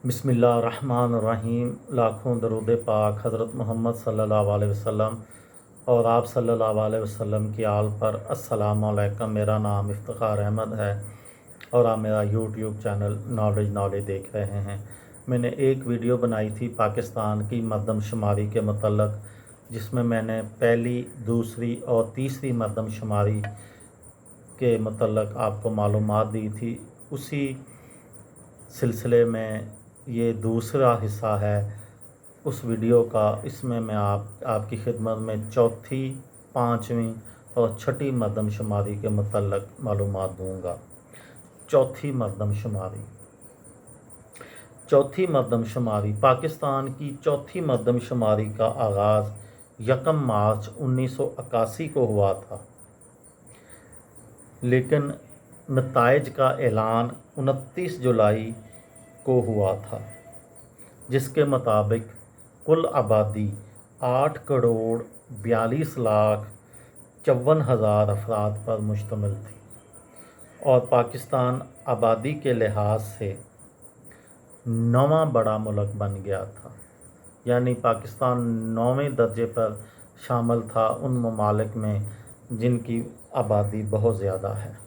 बिस्मिल्लाहिर्रहमानिर्रहीम। लाखों दरूद पाक हज़रत मोहम्मद सल्लल्लाहु अलैहि वसल्लम और आप सल्लल्लाहु अलैहि वसल्लम की आल पर। अस्सलामु अलैकुम। मेरा नाम इफ्तिखार अहमद है और आप मेरा यूट्यूब चैनल नॉलेज देख रहे हैं। मैंने एक वीडियो बनाई थी पाकिस्तान की मरदमशुमारी के मतलब, जिसमें मैंने पहली, दूसरी और तीसरी मरदमशुमारी के मतलब आपको मालूमात दी थी। उसी सिलसिले में ये दूसरा हिस्सा है उस वीडियो का। इसमें मैं आपकी खिदमत में चौथी, पाँचवीं और छठी मरदमशुमारी के मतलब मालूमात दूँगा। चौथी मरदमशुमारी पाकिस्तान की चौथी मरदमशुमारी का आगाज़ 1 मार्च 1981 को हुआ था, लेकिन नताइज का ऐलान 29 जुलाई को हुआ था, जिसके मुताबिक कुल आबादी 8 करोड़ 42 लाख 54 हज़ार अफराद पर मुश्तमिल थी और पाकिस्तान आबादी के लिहाज से 9वां बड़ा मुल्क बन गया था। यानी पाकिस्तान 9वें दर्जे पर शामिल था उन ममालिक में जिनकी आबादी बहुत ज़्यादा है।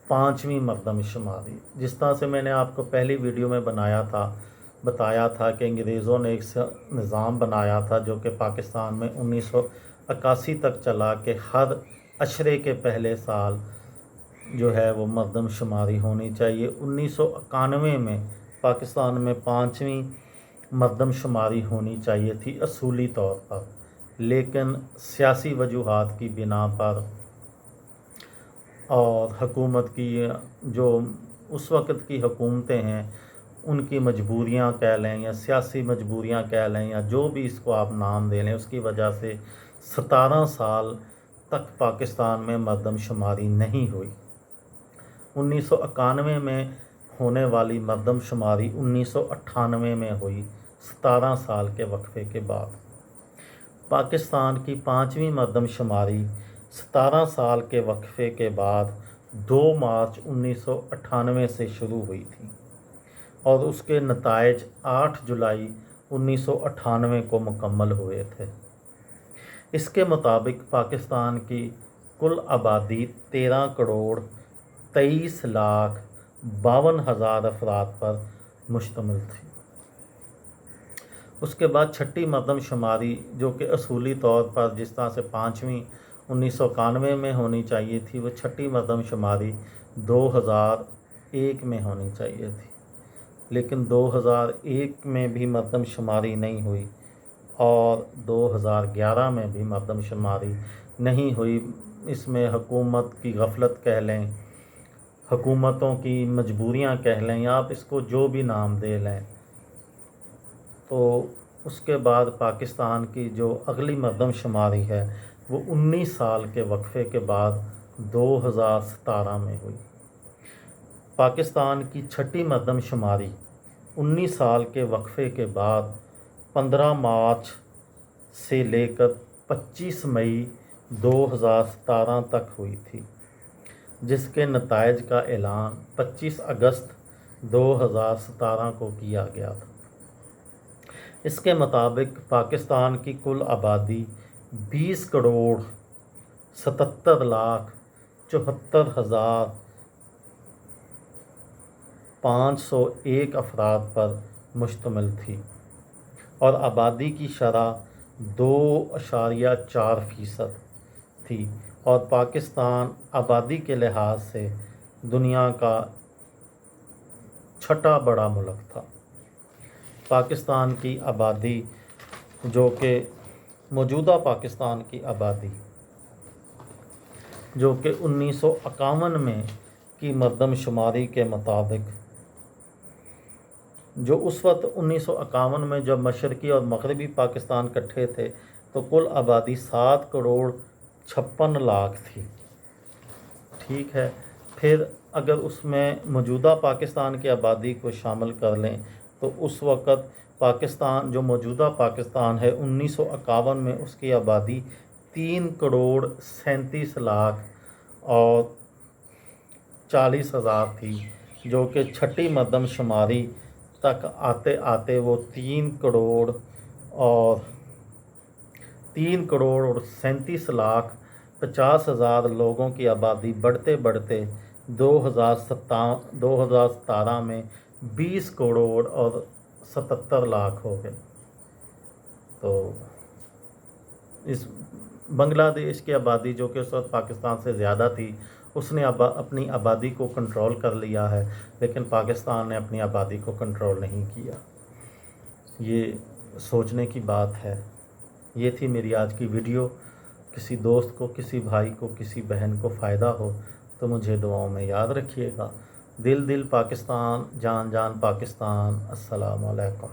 पाँचवीं मरदमशुमारी, जिस तरह से मैंने आपको पहली वीडियो में बताया था कि अंग्रेज़ों ने एक निज़ाम बनाया था जो कि पाकिस्तान में 1981 तक चला कि हर अशरे के पहले साल जो है वो मरदमशुमारी होनी चाहिए। 1991 में पाकिस्तान में 5वीं मरदमशुमारी होनी चाहिए थी असूली तौर पर, लेकिन सियासी वजूहात की बिना पर और हुकूमत की जो उस वक़्त की हुकूमतें हैं उनकी मजबूरियां कह लें या सियासी मजबूरियां कह लें या जो भी इसको आप नाम दे लें, उसकी वजह से 17 साल तक पाकिस्तान में मरदमशुमारी नहीं हुई। 1991 में होने वाली मरदमशुमारी 1998 में हुई, 17 साल के वक्फे के बाद। पाकिस्तान की 5वीं मरदमशुमारी 17 साल के वक्फे के बाद 2 मार्च 1998 से शुरू हुई थी और उसके नताइज 8 जुलाई 1998 को मुकम्मल हुए थे। इसके मुताबिक पाकिस्तान की कुल आबादी 13 करोड़ 23 लाख 52 हज़ार अफराद पर मुश्तमिल थी। उसके बाद छठी मरदमशुमारी, जो कि असूली तौर पर जिस तरह से 5वीं 1991 में होनी चाहिए थी, वो छठी मरदमशुमारी 2001 में होनी चाहिए थी, लेकिन 2001 में भी मरदमशुमारी नहीं हुई और 2011 में भी मरदमशुमारी नहीं हुई। इसमें हुकूमत की गफलत कह लें, हुकूमतों की मजबूरियां कह लें, या आप इसको जो भी नाम दे लें। तो उसके बाद पाकिस्तान की जो अगली मरदमशुमारी है वो 19 साल के वक्फे के बाद 2017 में हुई। पाकिस्तान की छठी मरदमशुमारी 19 साल के वक्फे के बाद 15 मार्च से लेकर 25 मई 2017 तक हुई थी, जिसके नताइज का ऐलान 25 अगस्त 2017 को किया गया था। इसके मुताबिक पाकिस्तान की कुल आबादी 20 करोड़ 77 लाख 74 हज़ार 501 अफराद पर मुश्तमिल थी और आबादी की शरह 2.4% थी और पाकिस्तान आबादी के लिहाज से दुनिया का छठा बड़ा मुल्क था। पाकिस्तान की आबादी, जो कि मौजूदा पाकिस्तान की आबादी, जो कि 1951 में की मरदमशुमारी के मुताबिक, जो उस वक्त 1951 में जब मशरक़ी और मगरबी पाकिस्तान इकट्ठे थे तो कुल आबादी 7 करोड़ 56 लाख थी। ठीक है, फिर अगर उसमें मौजूदा पाकिस्तान की आबादी को शामिल कर लें तो उस वक़्त पाकिस्तान, जो मौजूदा पाकिस्तान है, 1951 में उसकी आबादी 3 करोड़ 37 लाख और 40 हज़ार थी, जो कि छठी मरदमशुमारी तक आते आते वो 3 करोड़ और 37,50,000 लोगों की आबादी बढ़ते बढ़ते 2017 में 20 करोड़ और 77 लाख हो गए। तो इस बांग्लादेश की आबादी, जो कि उस वक्त पाकिस्तान से ज़्यादा थी, उसने अपनी आबादी को कंट्रोल कर लिया है, लेकिन पाकिस्तान ने अपनी आबादी को कंट्रोल नहीं किया। ये सोचने की बात है। ये थी मेरी आज की वीडियो। किसी दोस्त को, किसी भाई को, किसी बहन को फ़ायदा हो तो मुझे दुआओं में याद रखिएगा। दिल दिल पाकिस्तान, जान जान पाकिस्तान। अस्सलाम वालेकुम।